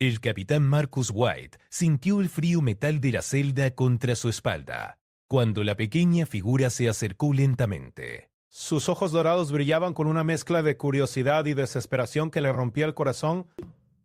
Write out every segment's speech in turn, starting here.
El capitán Marcus White sintió el frío metal de la celda contra su espalda, cuando la pequeña figura se acercó lentamente. Sus ojos dorados brillaban con una mezcla de curiosidad y desesperación que le rompía el corazón.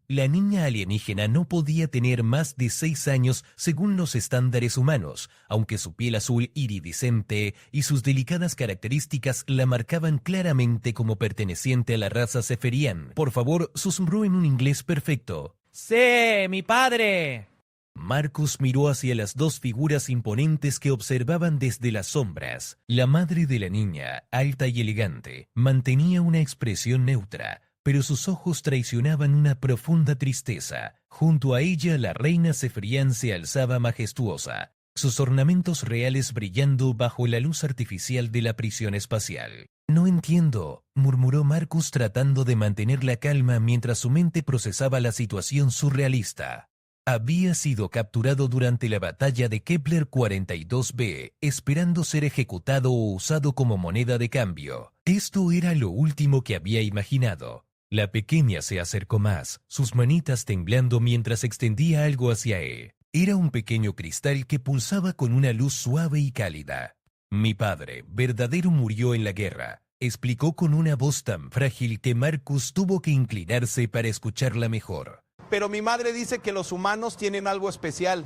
La niña alienígena no podía tener más de 6 años según los estándares humanos, aunque su piel azul iridiscente y sus delicadas características la marcaban claramente como perteneciente a la raza Seferian. Por favor, susurró en un inglés perfecto. ¡Sí, mi padre! Marcus miró hacia las dos figuras imponentes que observaban desde las sombras. La madre de la niña, alta y elegante, mantenía una expresión neutra, pero sus ojos traicionaban una profunda tristeza. Junto a ella la reina Seferian se alzaba majestuosa, sus ornamentos reales brillando bajo la luz artificial de la prisión espacial. «No entiendo», murmuró Marcus tratando de mantener la calma mientras su mente procesaba la situación surrealista. Había sido capturado durante la batalla de Kepler 42b, esperando ser ejecutado o usado como moneda de cambio. Esto era lo último que había imaginado. La pequeña se acercó más, sus manitas temblando mientras extendía algo hacia él. Era un pequeño cristal que pulsaba con una luz suave y cálida. «Mi padre, verdadero, murió en la guerra», explicó con una voz tan frágil que Marcus tuvo que inclinarse para escucharla mejor. Pero mi madre dice que los humanos tienen algo especial,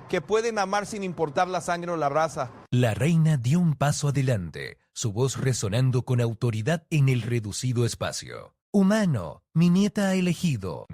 que pueden amar sin importar la sangre o la raza. La reina dio un paso adelante, su voz resonando con autoridad en el reducido espacio. «Humano, mi nieta ha elegido.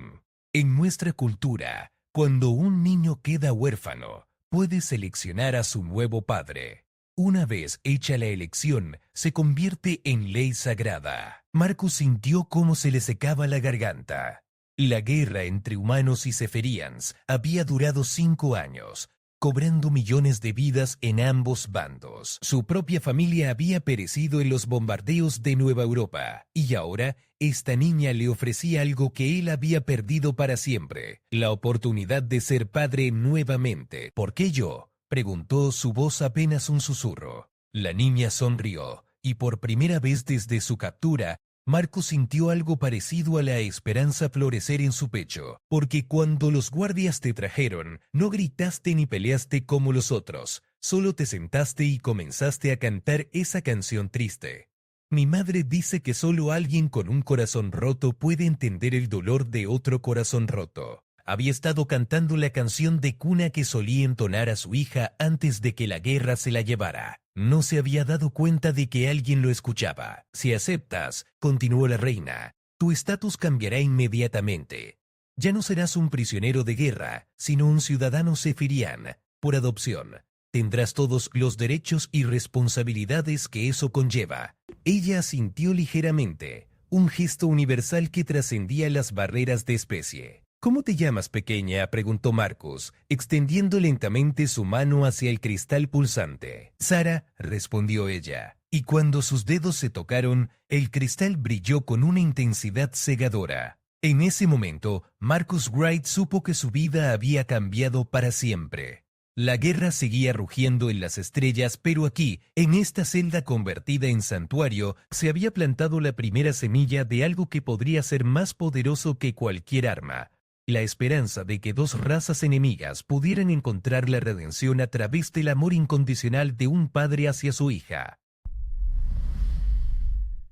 En nuestra cultura, cuando un niño queda huérfano, puede seleccionar a su nuevo padre. Una vez hecha la elección, se convierte en ley sagrada». Marcus sintió cómo se le secaba la garganta. La guerra entre humanos y Seferians había durado 5 años, cobrando millones de vidas en ambos bandos. Su propia familia había perecido en los bombardeos de Nueva Europa, y ahora esta niña le ofrecía algo que él había perdido para siempre, la oportunidad de ser padre nuevamente. «¿Por qué yo?», preguntó, su voz apenas un susurro. La niña sonrió, y por primera vez desde su captura, Marcus sintió algo parecido a la esperanza florecer en su pecho, porque cuando los guardias te trajeron, no gritaste ni peleaste como los otros, solo te sentaste y comenzaste a cantar esa canción triste. Mi madre dice que solo alguien con un corazón roto puede entender el dolor de otro corazón roto. Había estado cantando la canción de cuna que solía entonar a su hija antes de que la guerra se la llevara. No se había dado cuenta de que alguien lo escuchaba. «Si aceptas», continuó la reina, «tu estatus cambiará inmediatamente. Ya no serás un prisionero de guerra, sino un ciudadano Seferian, por adopción. Tendrás todos los derechos y responsabilidades que eso conlleva». Ella asintió ligeramente, un gesto universal que trascendía las barreras de especie. «¿Cómo te llamas, pequeña?», preguntó Marcus, extendiendo lentamente su mano hacia el cristal pulsante. «Sara», respondió ella, y cuando sus dedos se tocaron, el cristal brilló con una intensidad cegadora. En ese momento, Marcus Wright supo que su vida había cambiado para siempre. La guerra seguía rugiendo en las estrellas, pero aquí, en esta celda convertida en santuario, se había plantado la primera semilla de algo que podría ser más poderoso que cualquier arma. La esperanza de que dos razas enemigas pudieran encontrar la redención a través del amor incondicional de un padre hacia su hija.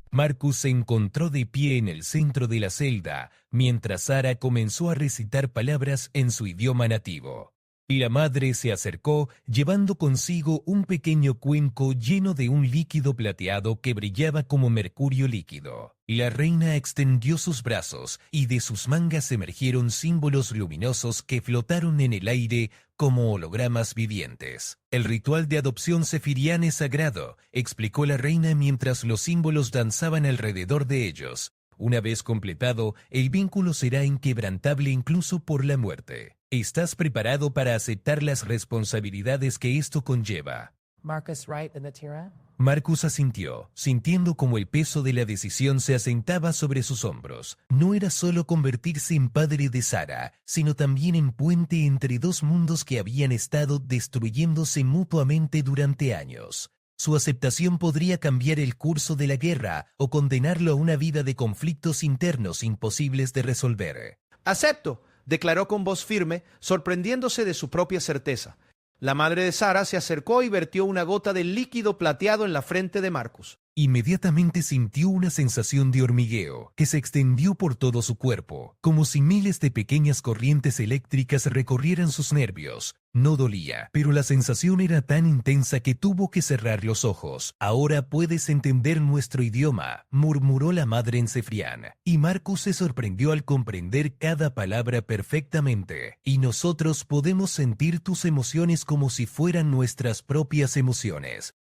Marcus se encontró de pie en el centro de la celda, mientras Sara comenzó a recitar palabras en su idioma nativo. La madre se acercó, llevando consigo un pequeño cuenco lleno de un líquido plateado que brillaba como mercurio líquido. La reina extendió sus brazos, y de sus mangas emergieron símbolos luminosos que flotaron en el aire como hologramas vivientes. «El ritual de adopción sefirián es sagrado», explicó la reina mientras los símbolos danzaban alrededor de ellos. «Una vez completado, el vínculo será inquebrantable incluso por la muerte. ¿Estás preparado para aceptar las responsabilidades que esto conlleva?». Marcus Wright and the Tyrant. Marcus asintió, sintiendo como el peso de la decisión se asentaba sobre sus hombros. No era solo convertirse en padre de Sara, sino también en puente entre dos mundos que habían estado destruyéndose mutuamente durante años. Su aceptación podría cambiar el curso de la guerra o condenarlo a una vida de conflictos internos imposibles de resolver. Acepto. declaró con voz firme, sorprendiéndose de su propia certeza. La madre de Sarah se acercó y vertió una gota de líquido plateado en la frente de Marcus. Inmediatamente sintió una sensación de hormigueo que se extendió por todo su cuerpo, como si miles de pequeñas corrientes eléctricas recorrieran sus nervios. No dolía, pero la sensación era tan intensa que tuvo que cerrar los ojos. «Ahora puedes entender nuestro idioma», murmuró la madre en cefrián, y Marcus se sorprendió al comprender cada palabra perfectamente. «Y nosotros podemos sentir tus emociones como si fueran nuestras propias emociones».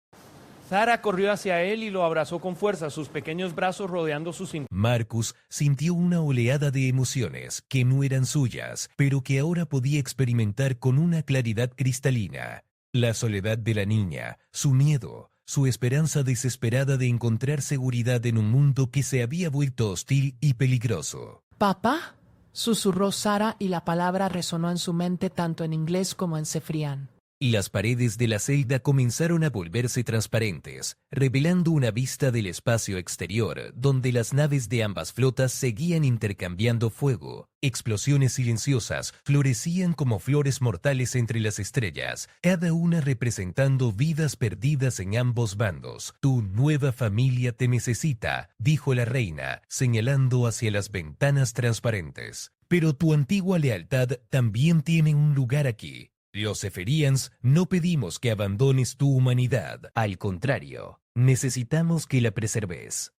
Sarah corrió hacia él y lo abrazó con fuerza, sus pequeños brazos rodeando su cintura. Marcus sintió una oleada de emociones que no eran suyas, pero que ahora podía experimentar con una claridad cristalina. La soledad de la niña, su miedo, su esperanza desesperada de encontrar seguridad en un mundo que se había vuelto hostil y peligroso. «¿Papá?», susurró Sarah y la palabra resonó en su mente tanto en inglés como en cefrián. Las paredes de la celda comenzaron a volverse transparentes, revelando una vista del espacio exterior, donde las naves de ambas flotas seguían intercambiando fuego. Explosiones silenciosas florecían como flores mortales entre las estrellas, cada una representando vidas perdidas en ambos bandos. «Tu nueva familia te necesita», dijo la reina, señalando hacia las ventanas transparentes. «Pero tu antigua lealtad también tiene un lugar aquí. Los Zeferians no pedimos que abandones tu humanidad. Al contrario, necesitamos que la preserves».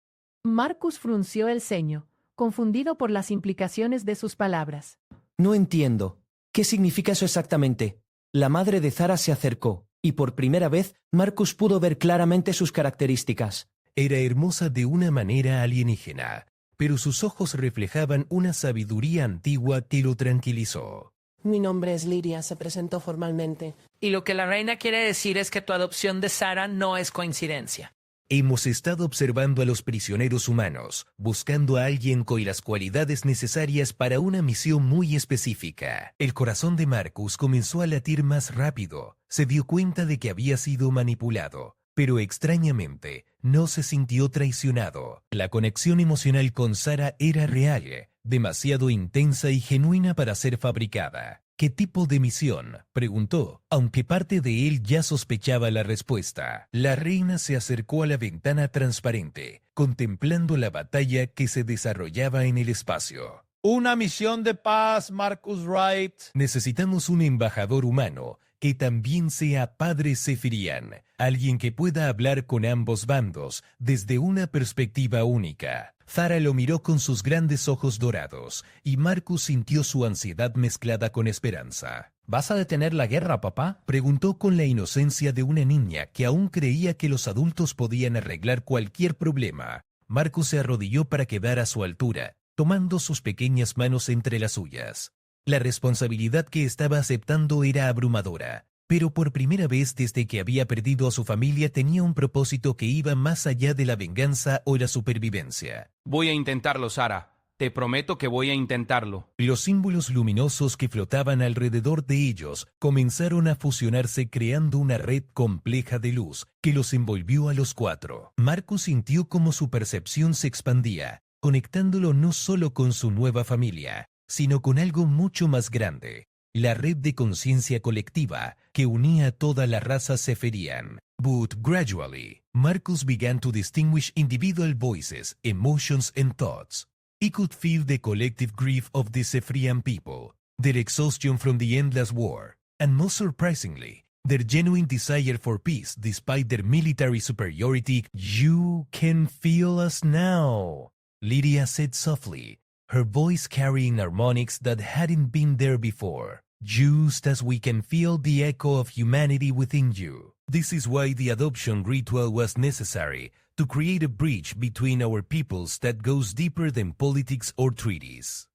Marcus frunció el ceño, confundido por las implicaciones de sus palabras. No entiendo. ¿Qué significa eso exactamente? La madre de Zara se acercó, y por primera vez Marcus pudo ver claramente sus características. Era hermosa de una manera alienígena, pero sus ojos reflejaban una sabiduría antigua que lo tranquilizó. «Mi nombre es Lyria», se presentó formalmente. Y lo que la reina quiere decir es que tu adopción de Sarah no es coincidencia. Hemos estado observando a los prisioneros humanos, buscando a alguien con las cualidades necesarias para una misión muy específica. El corazón de Marcus comenzó a latir más rápido. Se dio cuenta de que había sido manipulado, pero extrañamente no se sintió traicionado. La conexión emocional con Sarah era real, demasiado intensa y genuina para ser fabricada. «¿Qué tipo de misión?», preguntó, aunque parte de él ya sospechaba la respuesta. La reina se acercó a la ventana transparente, contemplando la batalla que se desarrollaba en el espacio. Una misión de paz, Marcus Wright. Necesitamos un embajador humano que también sea padre Zefirian, alguien que pueda hablar con ambos bandos desde una perspectiva única. Zara lo miró con sus grandes ojos dorados, y Marcus sintió su ansiedad mezclada con esperanza. ¿Vas a detener la guerra, papá?, preguntó con la inocencia de una niña que aún creía que los adultos podían arreglar cualquier problema. Marcus se arrodilló para quedar a su altura, tomando sus pequeñas manos entre las suyas. La responsabilidad que estaba aceptando era abrumadora, pero por primera vez desde que había perdido a su familia tenía un propósito que iba más allá de la venganza o la supervivencia. Voy a intentarlo, Sarah. Te prometo que voy a intentarlo. Los símbolos luminosos que flotaban alrededor de ellos comenzaron a fusionarse creando una red compleja de luz que los envolvió a los cuatro. Marcus sintió como su percepción se expandía, conectándolo no solo con su nueva familia, sino con algo mucho más grande, la red de conciencia colectiva que unía a toda la raza Zeferian. But gradually, Marcus began to distinguish individual voices, emotions and thoughts. He could feel the collective grief of the Zefrian people, their exhaustion from the endless war, and most surprisingly, their genuine desire for peace despite their military superiority. "You can feel us now," Lyria said softly, her voice carrying harmonics that hadn't been there before. "Just as we can feel the echo of humanity within you. This is why the adoption ritual was necessary, to create a bridge between our peoples that goes deeper than politics or treaties."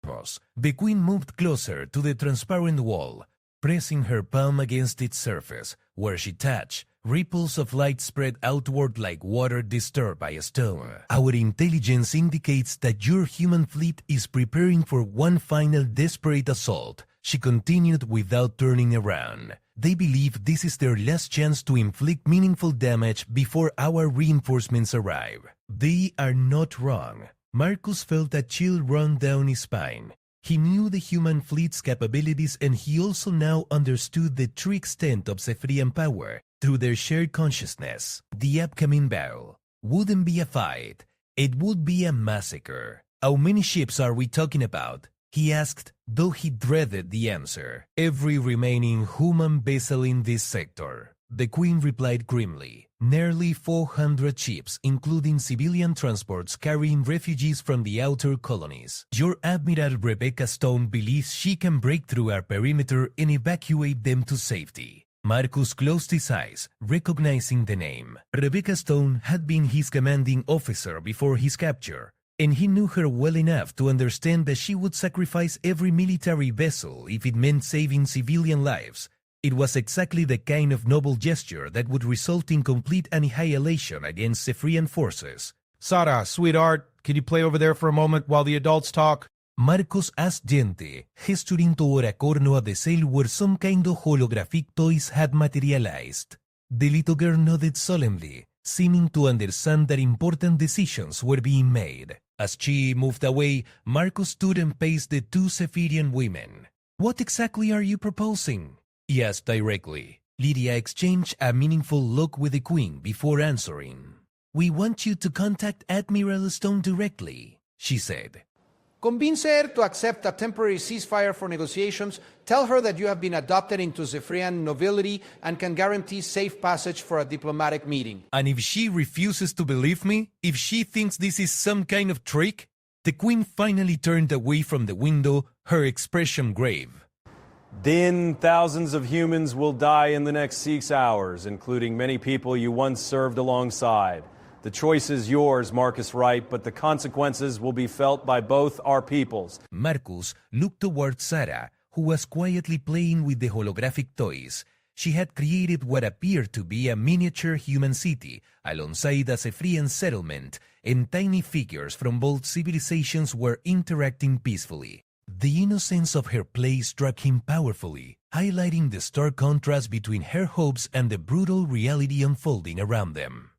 The queen moved closer to the transparent wall, pressing her palm against its surface. Where she touched, ripples of light spread outward like water disturbed by a stone. "Our intelligence indicates that your human fleet is preparing for one final desperate assault," she continued without turning around. "They believe this is their last chance to inflict meaningful damage before our reinforcements arrive." They are not wrong. Marcus felt a chill run down his spine. He knew the human fleet's capabilities, and he also now understood the true extent of Zephyrian power through their shared consciousness. The upcoming battle wouldn't be a fight, it would be a massacre. How many ships are we talking about? He asked, though he dreaded the answer. Every remaining human vessel in this sector. The Queen replied grimly. Nearly 400 ships, including civilian transports carrying refugees from the outer colonies. Your Admiral Rebecca Stone believes she can break through our perimeter and evacuate them to safety. Marcus closed his eyes, recognizing the name. Rebecca Stone had been his commanding officer before his capture, and he knew her well enough to understand that she would sacrifice every military vessel if it meant saving civilian lives. It was exactly the kind of noble gesture that would result in complete annihilation against Zephyrian forces. Sara, sweetheart, can you play over there for a moment while the adults talk? Marcus asked gently, gesturing toward a corner of the cell where some kind of holographic toys had materialized. The little girl nodded solemnly, seeming to understand that important decisions were being made. As she moved away, Marcus stood and faced the two Zephyrian women. "What exactly are you proposing?" he asked directly. Lydia exchanged a meaningful look with the Queen before answering. "We want you to contact Admiral Stone directly," she said. Convince her to accept a temporary ceasefire for negotiations. Tell her that you have been adopted into Zephyrian nobility and can guarantee safe passage for a diplomatic meeting. And if she refuses to believe me, if she thinks this is some kind of trick? The Queen finally turned away from the window, her expression grave. Then thousands of humans will die in the next 6 hours, including many people you once served alongside. The choice is yours, Marcus Wright, but the consequences will be felt by both our peoples. Marcus looked toward Sara, who was quietly playing with the holographic toys. She had created what appeared to be a miniature human city alongside a Zephyrian settlement, and tiny figures from both civilizations were interacting peacefully. The innocence of her play struck him powerfully, highlighting the stark contrast between her hopes and the brutal reality unfolding around them.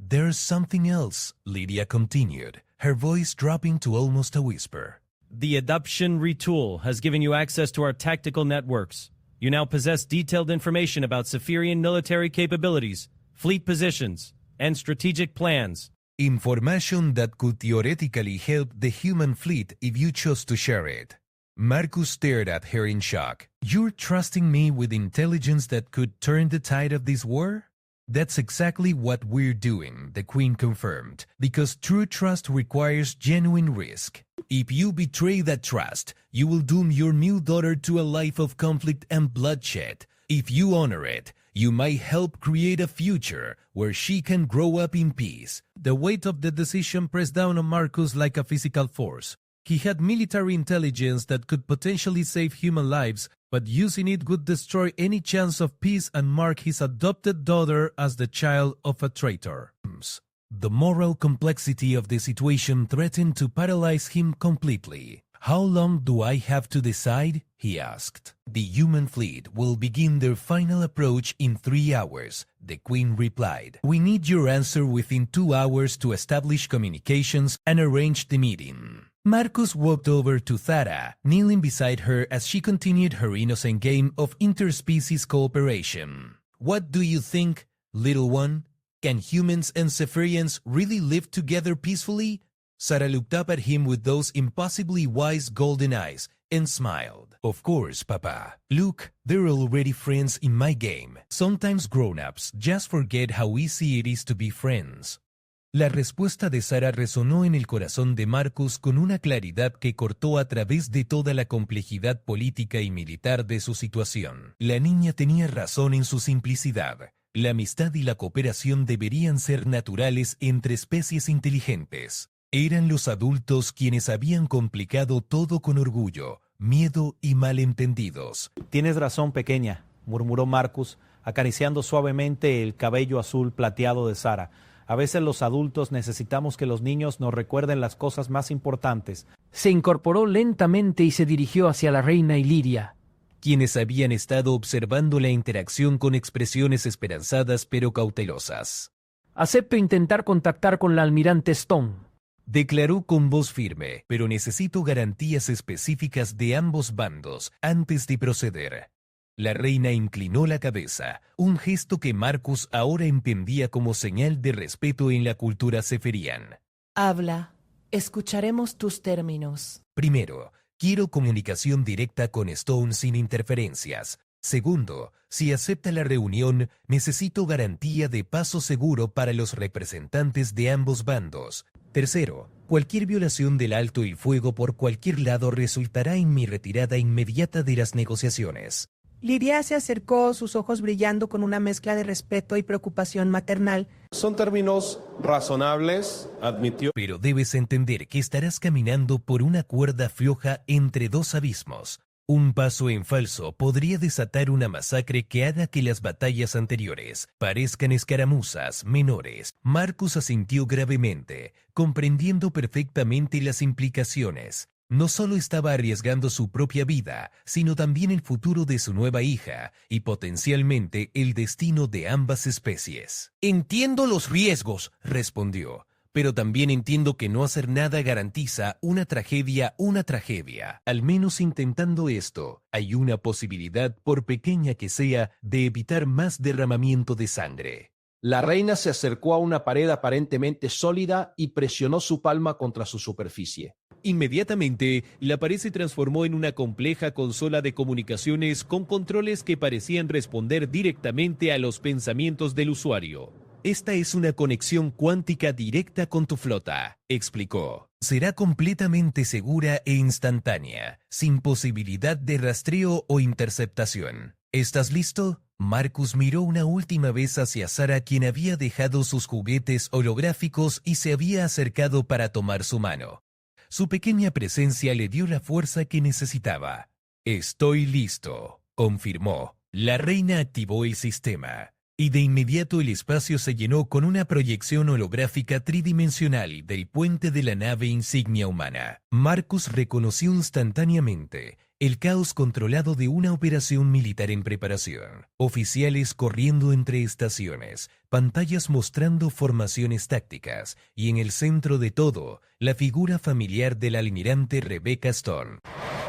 "There's something else," Lydia continued, her voice dropping to almost a whisper. The adoption retool has given you access to our tactical networks. You now possess detailed information about Zephyrian military capabilities, fleet positions, and strategic plans. Information that could theoretically help the human fleet if you chose to share it. Marcus stared at her in shock. "You're trusting me with intelligence that could turn the tide of this war?" "That's exactly what we're doing," the Queen confirmed, "because true trust requires genuine risk. If you betray that trust, you will doom your new daughter to a life of conflict and bloodshed. If you honor it, you might help create a future where she can grow up in peace." The weight of the decision pressed down on Marcus like a physical force. He had military intelligence that could potentially save human lives, but using it would destroy any chance of peace and mark his adopted daughter as the child of a traitor. The moral complexity of the situation threatened to paralyze him completely. "How long do I have to decide?" he asked. "The human fleet will begin their final approach in 3 hours," the Queen replied. "We need your answer within 2 hours to establish communications and arrange the meeting." Marcus walked over to Sara, kneeling beside her as she continued her innocent game of interspecies cooperation. "What do you think, little one? Can humans and Zephyrians really live together peacefully?" Sara looked up at him with those impossibly wise golden eyes and smiled. "Of course, Papa. Look, they're already friends in my game. Sometimes grown-ups just forget how easy it is to be friends." La respuesta de Sara resonó en el corazón de Marcus con una claridad que cortó a través de toda la complejidad política y militar de su situación. La niña tenía razón en su simplicidad. La amistad y la cooperación deberían ser naturales entre especies inteligentes. Eran los adultos quienes habían complicado todo con orgullo, miedo y malentendidos. Tienes razón, pequeña, murmuró Marcus, acariciando suavemente el cabello azul plateado de Sara. A veces los adultos necesitamos que los niños nos recuerden las cosas más importantes. Se incorporó lentamente y se dirigió hacia la reina y Lydia, quienes habían estado observando la interacción con expresiones esperanzadas pero cautelosas. "Acepto intentar contactar con la almirante Stone." declaró con voz firme, pero necesito garantías específicas de ambos bandos antes de proceder. La reina inclinó la cabeza, un gesto que Marcus ahora entendía como señal de respeto en la cultura seferián. Habla. Escucharemos tus términos. Primero, quiero comunicación directa con Stone sin interferencias. Segundo, si acepta la reunión, necesito garantía de paso seguro para los representantes de ambos bandos. Tercero, cualquier violación del alto el fuego por cualquier lado resultará en mi retirada inmediata de las negociaciones. Liria se acercó, sus ojos brillando con una mezcla de respeto y preocupación maternal. Son términos razonables, admitió. Pero debes entender que estarás caminando por una cuerda floja entre dos abismos. Un paso en falso podría desatar una masacre que haga que las batallas anteriores parezcan escaramuzas menores. Marcus asintió gravemente, comprendiendo perfectamente las implicaciones. No solo estaba arriesgando su propia vida, sino también el futuro de su nueva hija y potencialmente el destino de ambas especies. Entiendo los riesgos, respondió, pero también entiendo que no hacer nada garantiza una tragedia. Al menos intentando esto, hay una posibilidad, por pequeña que sea, de evitar más derramamiento de sangre. La reina se acercó a una pared aparentemente sólida y presionó su palma contra su superficie. Inmediatamente, la pared se transformó en una compleja consola de comunicaciones con controles que parecían responder directamente a los pensamientos del usuario. Esta es una conexión cuántica directa con tu flota, explicó. Será completamente segura e instantánea, sin posibilidad de rastreo o interceptación. ¿Estás listo? Marcus miró una última vez hacia Sara, quien había dejado sus juguetes holográficos y se había acercado para tomar su mano. Su pequeña presencia le dio la fuerza que necesitaba. Estoy listo, confirmó. La reina activó el sistema, y de inmediato el espacio se llenó con una proyección holográfica tridimensional del puente de la nave insignia humana. Marcus reconoció instantáneamente el caos controlado de una operación militar en preparación. Oficiales corriendo entre estaciones, pantallas mostrando formaciones tácticas, y en el centro de todo, la figura familiar del almirante Rebecca Stone.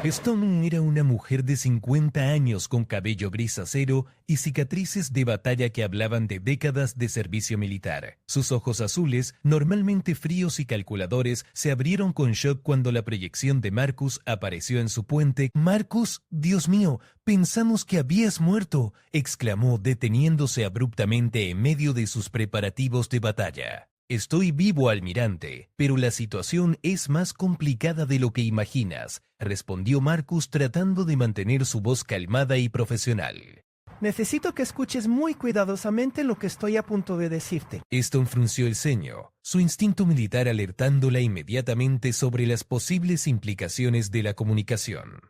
Stone era una mujer de 50 años con cabello gris acero y cicatrices de batalla que hablaban de décadas de servicio militar. Sus ojos azules, normalmente fríos y calculadores, se abrieron con shock cuando la proyección de Marcus apareció en su puente. «Marcus, Dios mío, pensamos que habías muerto», exclamó, deteniéndose abruptamente en medio de sus preparativos de batalla. «Estoy vivo, almirante, pero la situación es más complicada de lo que imaginas», respondió Marcus tratando de mantener su voz calmada y profesional. Necesito que escuches muy cuidadosamente lo que estoy a punto de decirte. Stone frunció el ceño, su instinto militar alertándola inmediatamente sobre las posibles implicaciones de la comunicación.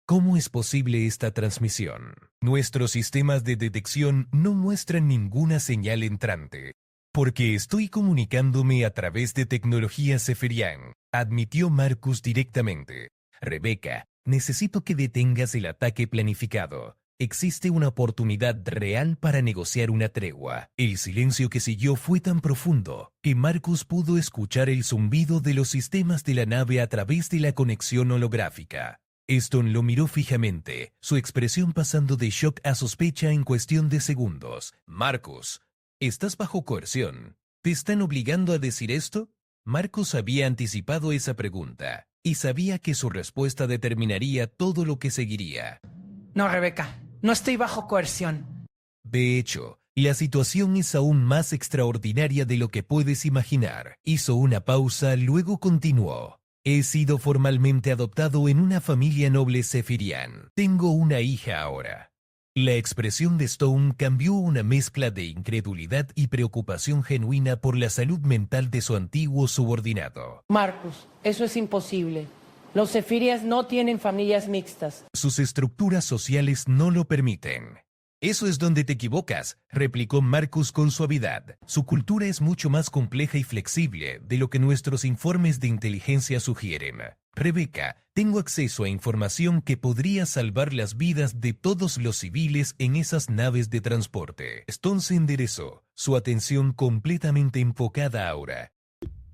¿Cómo es posible esta transmisión? Nuestros sistemas de detección no muestran ninguna señal entrante. Porque estoy comunicándome a través de tecnología seferián, admitió Marcus directamente. Rebecca, necesito que detengas el ataque planificado. Existe una oportunidad real para negociar una tregua. El silencio que siguió fue tan profundo que Marcus pudo escuchar el zumbido de los sistemas de la nave a través de la conexión holográfica. Stone lo miró fijamente, su expresión pasando de shock a sospecha en cuestión de segundos. «Marcus, ¿estás bajo coerción? ¿Te están obligando a decir esto?» Marcus había anticipado esa pregunta y sabía que su respuesta determinaría todo lo que seguiría. No, Rebecca, no estoy bajo coerción. De hecho, la situación es aún más extraordinaria de lo que puedes imaginar. Hizo una pausa, luego continuó. He sido formalmente adoptado en una familia noble seferián. Tengo una hija ahora. La expresión de Stone cambió una mezcla de incredulidad y preocupación genuina por la salud mental de su antiguo subordinado. Marcus, eso es imposible. Los Zephyrias no tienen familias mixtas. Sus estructuras sociales no lo permiten. Eso es donde te equivocas, replicó Marcus con suavidad. Su cultura es mucho más compleja y flexible de lo que nuestros informes de inteligencia sugieren. Rebecca, tengo acceso a información que podría salvar las vidas de todos los civiles en esas naves de transporte. Stone se enderezó, su atención completamente enfocada ahora.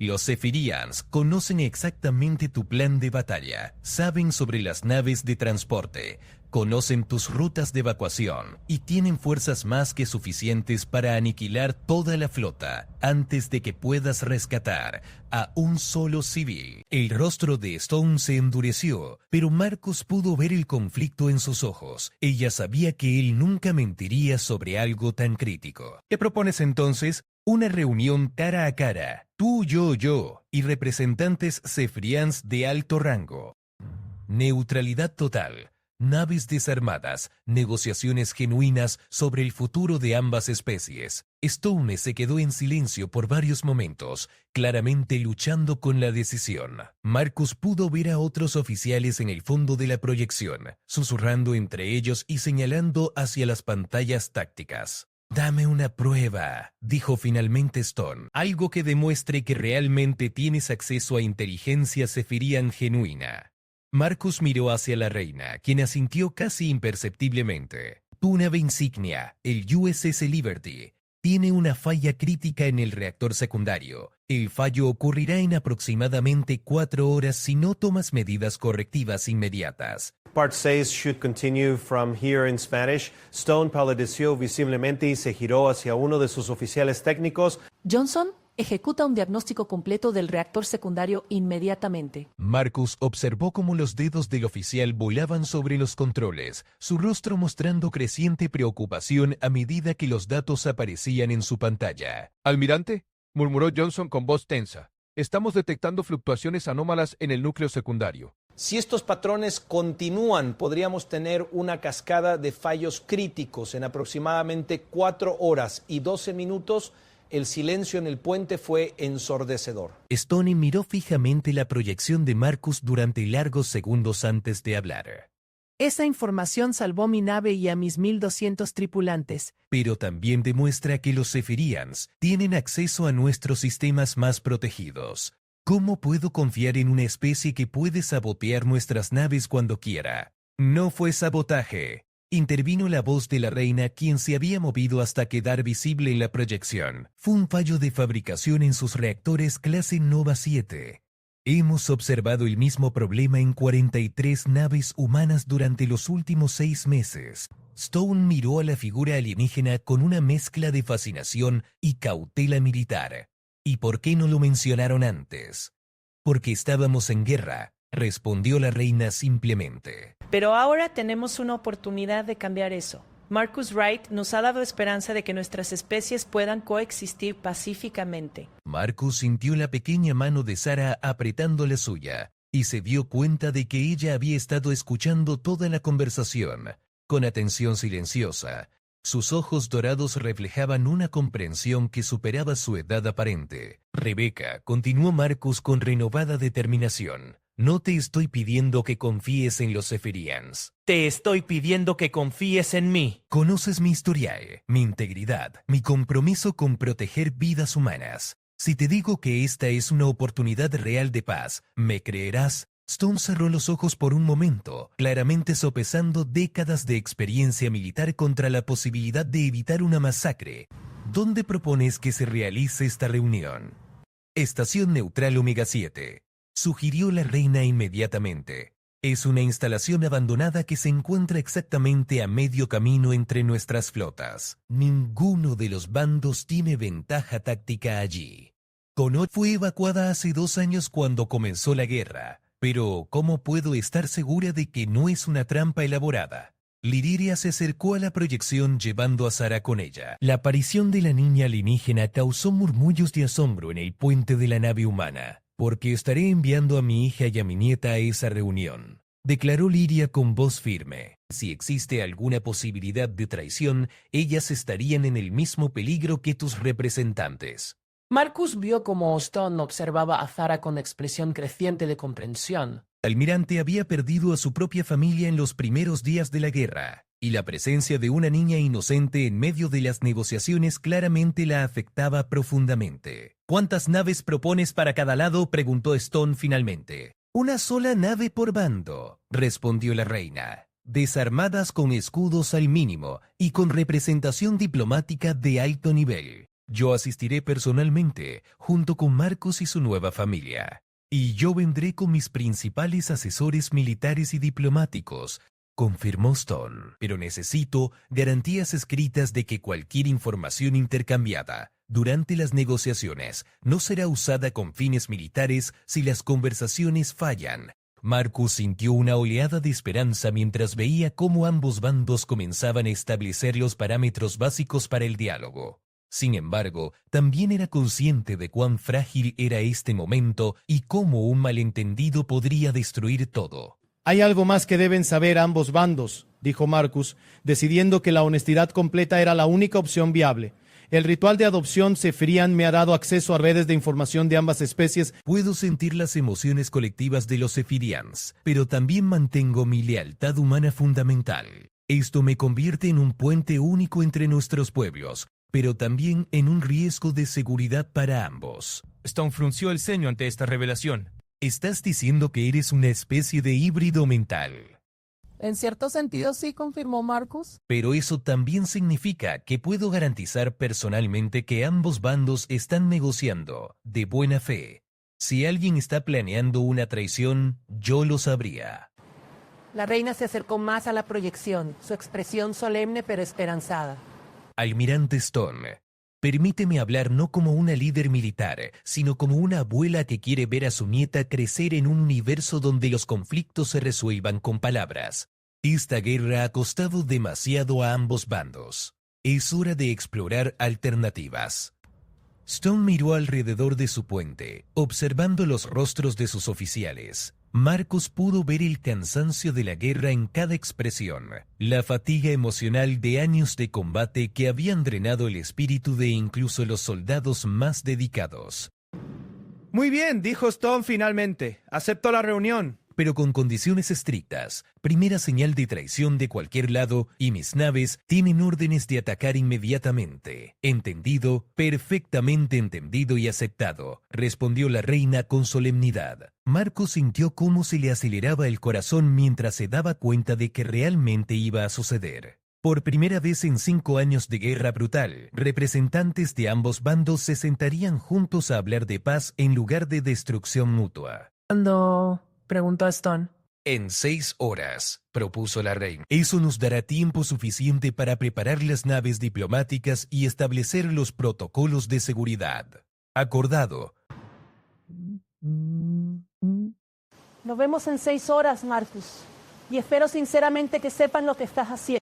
Los Zephyrians conocen exactamente tu plan de batalla, saben sobre las naves de transporte, conocen tus rutas de evacuación y tienen fuerzas más que suficientes para aniquilar toda la flota antes de que puedas rescatar a un solo civil. El rostro de Stone se endureció, pero Marcus pudo ver el conflicto en sus ojos. Ella sabía que él nunca mentiría sobre algo tan crítico. ¿Qué propones entonces? Una reunión cara a cara, tú, yo y representantes Zephyrians de alto rango. Neutralidad total, naves desarmadas, negociaciones genuinas sobre el futuro de ambas especies. Stone se quedó en silencio por varios momentos, claramente luchando con la decisión. Marcus pudo ver a otros oficiales en el fondo de la proyección, susurrando entre ellos y señalando hacia las pantallas tácticas. «Dame una prueba», dijo finalmente Stone, «algo que demuestre que realmente tienes acceso a inteligencia Zephyrian genuina». Marcus miró hacia la reina, quien asintió casi imperceptiblemente. «Tu nave insignia, el USS Liberty, tiene una falla crítica en el reactor secundario. El fallo ocurrirá en aproximadamente 4 horas si no tomas medidas correctivas inmediatas». Part 6 should continue from here in Spanish. Stone palideció visiblemente y se giró hacia uno de sus oficiales técnicos. Johnson, ejecuta un diagnóstico completo del reactor secundario inmediatamente. Marcus observó cómo los dedos del oficial volaban sobre los controles, su rostro mostrando creciente preocupación a medida que los datos aparecían en su pantalla. «Almirante», murmuró Johnson con voz tensa, «estamos detectando fluctuaciones anómalas en el núcleo secundario». Si estos patrones continúan, podríamos tener una cascada de fallos críticos. En aproximadamente 4 horas y 12 minutos, el silencio en el puente fue ensordecedor. Stone miró fijamente la proyección de Marcus durante largos segundos antes de hablar. Esa información salvó mi nave y a mis 1200 tripulantes. Pero también demuestra que los Zephyrians tienen acceso a nuestros sistemas más protegidos. ¿Cómo puedo confiar en una especie que puede sabotear nuestras naves cuando quiera? No fue sabotaje. Intervino la voz de la reina, quien se había movido hasta quedar visible en la proyección. Fue un fallo de fabricación en sus reactores clase Nova 7. Hemos observado el mismo problema en 43 naves humanas durante los últimos 6 meses. Stone miró a la figura alienígena con una mezcla de fascinación y cautela militar. ¿Y por qué no lo mencionaron antes? Porque estábamos en guerra, respondió la reina simplemente. Pero ahora tenemos una oportunidad de cambiar eso. Marcus Wright nos ha dado esperanza de que nuestras especies puedan coexistir pacíficamente. Marcus sintió la pequeña mano de Sarah apretando la suya y se dio cuenta de que ella había estado escuchando toda la conversación, con atención silenciosa. Sus ojos dorados reflejaban una comprensión que superaba su edad aparente. «Rebecca», continuó Marcus con renovada determinación, «no te estoy pidiendo que confíes en los Zephyrians. Te estoy pidiendo que confíes en mí». Conoces mi historial, mi integridad, mi compromiso con proteger vidas humanas. Si te digo que esta es una oportunidad real de paz, ¿me creerás? Stone cerró los ojos por un momento, claramente sopesando décadas de experiencia militar contra la posibilidad de evitar una masacre. ¿Dónde propones que se realice esta reunión? Estación Neutral Omega 7, sugirió la reina inmediatamente. Es una instalación abandonada que se encuentra exactamente a medio camino entre nuestras flotas. Ninguno de los bandos tiene ventaja táctica allí. Connaught fue evacuada hace 2 años cuando comenzó la guerra. Pero, ¿cómo puedo estar segura de que no es una trampa elaborada? Lyriria se acercó a la proyección llevando a Sarah con ella. La aparición de la niña alienígena causó murmullos de asombro en el puente de la nave humana. «Porque estaré enviando a mi hija y a mi nieta a esa reunión», declaró Lyria con voz firme. «Si existe alguna posibilidad de traición, ellas estarían en el mismo peligro que tus representantes». Marcus vio cómo Stone observaba a Zara con expresión creciente de comprensión. El almirante había perdido a su propia familia en los primeros días de la guerra, y la presencia de una niña inocente en medio de las negociaciones claramente la afectaba profundamente. «¿Cuántas naves propones para cada lado?», preguntó Stone finalmente. «Una sola nave por bando», respondió la reina. «Desarmadas con escudos al mínimo y con representación diplomática de alto nivel». Yo asistiré personalmente, junto con Marcus y su nueva familia. Y yo vendré con mis principales asesores militares y diplomáticos, confirmó Stone. Pero necesito garantías escritas de que cualquier información intercambiada durante las negociaciones no será usada con fines militares si las conversaciones fallan. Marcus sintió una oleada de esperanza mientras veía cómo ambos bandos comenzaban a establecer los parámetros básicos para el diálogo. Sin embargo, también era consciente de cuán frágil era este momento y cómo un malentendido podría destruir todo. Hay algo más que deben saber ambos bandos, dijo Marcus, decidiendo que la honestidad completa era la única opción viable. El ritual de adopción Zefrian me ha dado acceso a redes de información de ambas especies. Puedo sentir las emociones colectivas de los Zefirians, pero también mantengo mi lealtad humana fundamental. Esto me convierte en un puente único entre nuestros pueblos, pero también en un riesgo de seguridad para ambos. Stone frunció el ceño ante esta revelación. ¿Estás diciendo que eres una especie de híbrido mental? En cierto sentido sí, confirmó Marcus. Pero eso también significa que puedo garantizar personalmente que ambos bandos están negociando de buena fe. Si alguien está planeando una traición, yo lo sabría. La reina se acercó más a la proyección, su expresión solemne pero esperanzada. Almirante Stone, permíteme hablar no como una líder militar, sino como una abuela que quiere ver a su nieta crecer en un universo donde los conflictos se resuelvan con palabras. Esta guerra ha costado demasiado a ambos bandos. Es hora de explorar alternativas. Stone miró alrededor de su puente, observando los rostros de sus oficiales. Marcus pudo ver el cansancio de la guerra en cada expresión, la fatiga emocional de años de combate que habían drenado el espíritu de incluso los soldados más dedicados. Muy bien, dijo Stone finalmente. Acepto la reunión. Pero con condiciones estrictas. Primera señal de traición de cualquier lado y mis naves tienen órdenes de atacar inmediatamente. Entendido, perfectamente entendido y aceptado, respondió la reina con solemnidad. Marcus sintió cómo se le aceleraba el corazón mientras se daba cuenta de que realmente iba a suceder. Por primera vez en 5 años de guerra brutal, representantes de ambos bandos se sentarían juntos a hablar de paz en lugar de destrucción mutua. ¿Cuándo? Preguntó Stone. En 6 horas, propuso la reina. Eso nos dará tiempo suficiente para preparar las naves diplomáticas y establecer los protocolos de seguridad. Acordado. Nos vemos en 6 horas, Marcus. Y espero sinceramente que sepan lo que estás haciendo.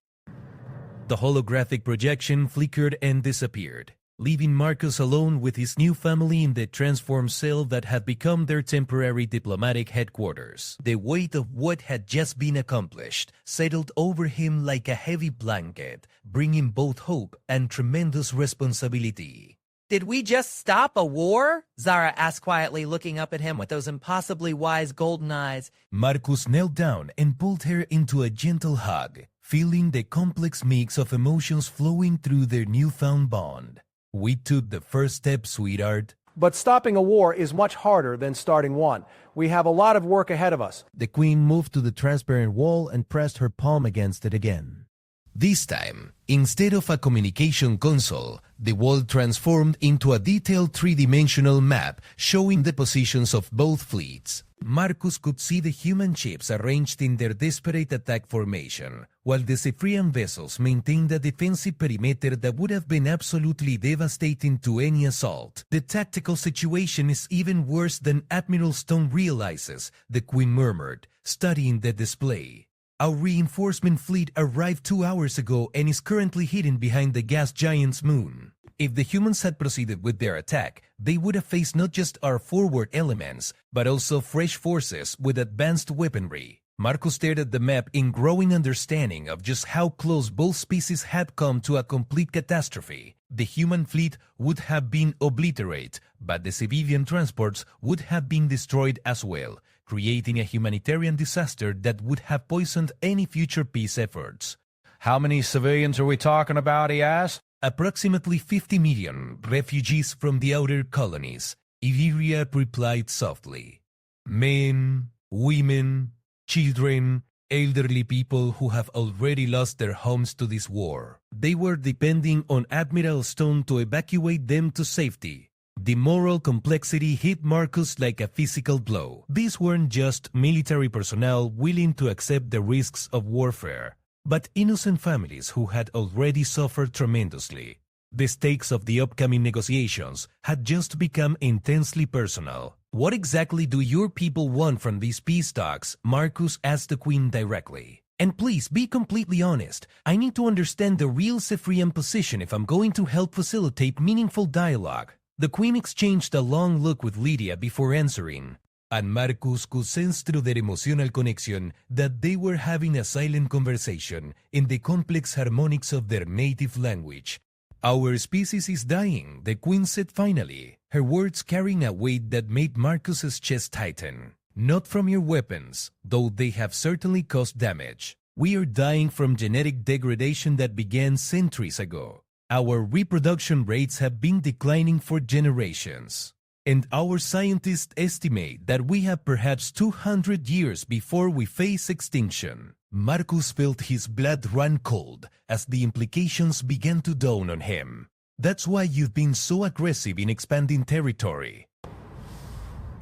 The holographic projection flickered and disappeared, leaving Marcus alone with his new family in the transformed cell that had become their temporary diplomatic headquarters. The weight of what had just been accomplished settled over him like a heavy blanket, bringing both hope and tremendous responsibility. Did we just stop a war? Zara asked quietly, looking up at him with those impossibly wise golden eyes. Marcus knelt down and pulled her into a gentle hug, feeling the complex mix of emotions flowing through their newfound bond. We took the first step, sweetheart. But stopping a war is much harder than starting one. We have a lot of work ahead of us. The queen moved to the transparent wall and pressed her palm against it again. This time, instead of a communication console, the wall transformed into a detailed 3-dimensional map showing the positions of both fleets. Marcus could see the human ships arranged in their desperate attack formation, while the Zefrian vessels maintained a defensive perimeter that would have been absolutely devastating to any assault. The tactical situation is even worse than Admiral Stone realizes, the Queen murmured, studying the display. Our reinforcement fleet arrived 2 hours ago and is currently hidden behind the gas giant's moon. If the humans had proceeded with their attack, they would have faced not just our forward elements, but also fresh forces with advanced weaponry. Marcus stared at the map in growing understanding of just how close both species had come to a complete catastrophe. The human fleet would have been obliterated, but the civilian transports would have been destroyed as well, creating a humanitarian disaster that would have poisoned any future peace efforts. How many civilians are we talking about, he asked? Approximately 50 million refugees from the outer colonies, Illyria replied softly. Men, women, children, elderly people who have already lost their homes to this war. but they were depending on Admiral Stone to evacuate them to safety. The moral complexity hit Marcus like a physical blow. These weren't just military personnel willing to accept the risks of warfare, but innocent families who had already suffered tremendously. The stakes of the upcoming negotiations had just become intensely personal. "What exactly do your people want from these peace talks?" Marcus asked the Queen directly. "And please be completely honest. I need to understand the real Zephyrian position if I'm going to help facilitate meaningful dialogue." The Queen exchanged a long look with Lydia before answering, and Marcus could sense through their emotional connection that they were having a silent conversation in the complex harmonics of their native language. "Our species is dying," the Queen said finally, her words carrying a weight that made Marcus's chest tighten. "Not from your weapons, though they have certainly caused damage. We are dying from genetic degradation that began centuries ago. Our reproduction rates have been declining for generations, and our scientists estimate that we have perhaps 200 years before we face extinction." Marcus felt his blood run cold as the implications began to dawn on him. "That's why you've been so aggressive in expanding territory."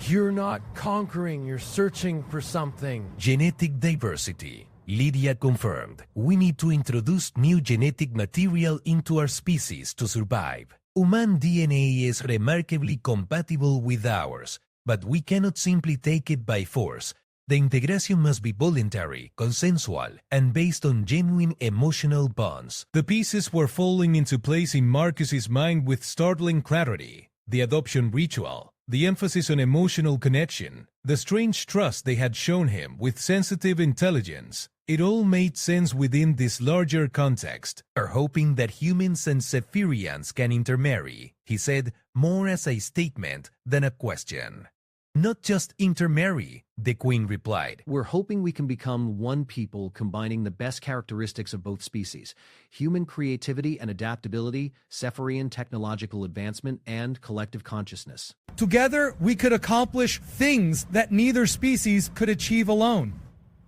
"You're not conquering, you're searching for something." "Genetic diversity," Lydia confirmed. "We need to introduce new genetic material into our species to survive. Human DNA is remarkably compatible with ours, but we cannot simply take it by force. The integration must be voluntary, consensual, and based on genuine emotional bonds." The pieces were falling into place in Marcus's mind with startling clarity. The adoption ritual, the emphasis on emotional connection, the strange trust they had shown him with sensitive intelligence. It all made sense within this larger context. "Are hoping that humans and Zephyrians can intermarry," he said, more as a statement than a question. "Not just intermarry," the Queen replied. "We're hoping we can become one people combining the best characteristics of both species: human creativity and adaptability, Zephyrian technological advancement, and collective consciousness. Together, we could accomplish things that neither species could achieve alone."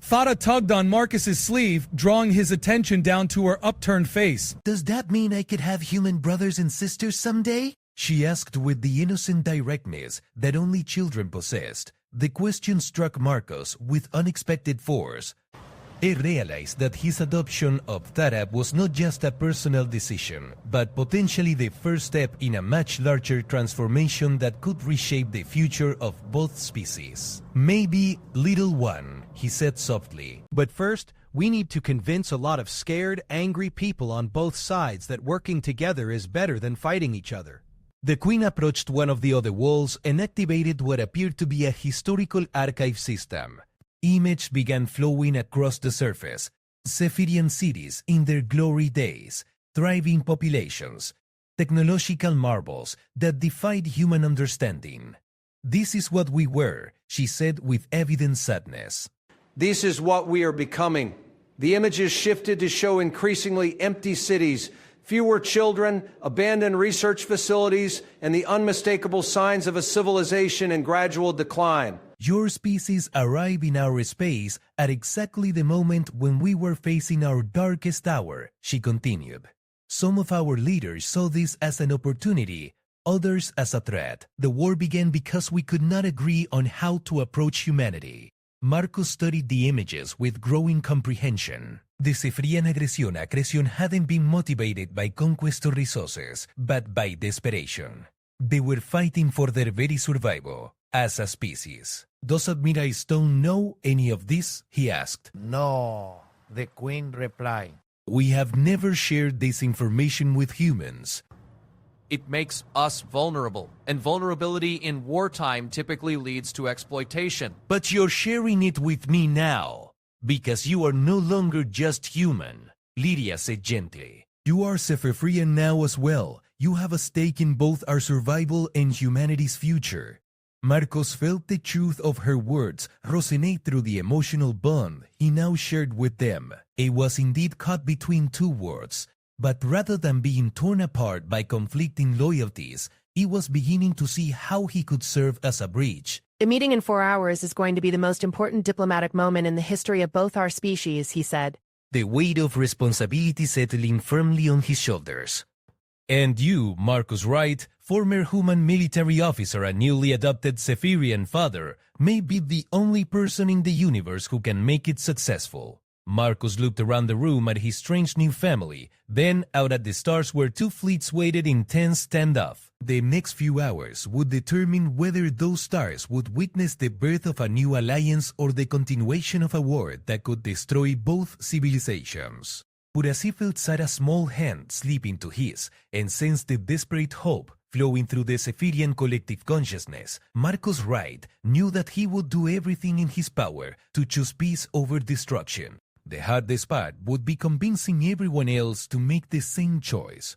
Thada tugged on Marcus's sleeve, drawing his attention down to her upturned face. "Does that mean I could have human brothers and sisters someday?" she asked with the innocent directness that only children possessed. The question struck Marcus with unexpected force. He realized that his adoption of Thada was not just a personal decision, but potentially the first step in a much larger transformation that could reshape the future of both species. "Maybe, little one," he said softly. "But first, we need to convince a lot of scared, angry people on both sides that working together is better than fighting each other." The Queen approached one of the other walls and activated what appeared to be a historical archive system. Images began flowing across the surface. Zephyrian cities in their glory days, thriving populations, technological marvels that defied human understanding. "This is what we were," she said with evident sadness. This is what we are becoming. The images shifted to show increasingly empty cities, fewer children, abandoned research facilities, and the unmistakable signs of a civilization in gradual decline. "Your species arrived in our space at exactly the moment when we were facing our darkest hour," she continued. "Some of our leaders saw this as an opportunity, others as a threat. The war began because we could not agree on how to approach humanity." Marcus studied the images with growing comprehension. The Zephyrian aggression hadn't been motivated by conquest or resources, but by desperation. They were fighting for their very survival as a species. "Does Admiral Stone know any of this?" he asked. "No," the Queen replied. "We have never shared this information with humans." It makes us vulnerable, and vulnerability in wartime typically leads to exploitation. "But you're sharing it with me now, because you are no longer just human," Lydia said gently. "You are Zephyrian now as well. You have a stake in both our survival and humanity's future." Marcus felt the truth of her words resonate through the emotional bond he now shared with them. It was indeed caught between two worlds, but rather than being torn apart by conflicting loyalties, he was beginning to see how he could serve as a bridge. "The meeting in 4 hours is going to be the most important diplomatic moment in the history of both our species," he said. the weight of responsibility settling firmly on his shoulders. And you, Marcus Wright, former human military officer and newly adopted Zephyrian father, may be the only person in the universe who can make it successful. Marcus looked around the room at his strange new family, then out at the stars where two fleets waited in tense standoff. The next few hours would determine whether those stars would witness the birth of a new alliance or the continuation of a war that could destroy both civilizations. But as he felt Sarah's small hand slip into his and sensed the desperate hope flowing through the Zephyrian collective consciousness, Marcus Wright knew that he would do everything in his power to choose peace over destruction. The hardest part would be convincing everyone else to make the same choice.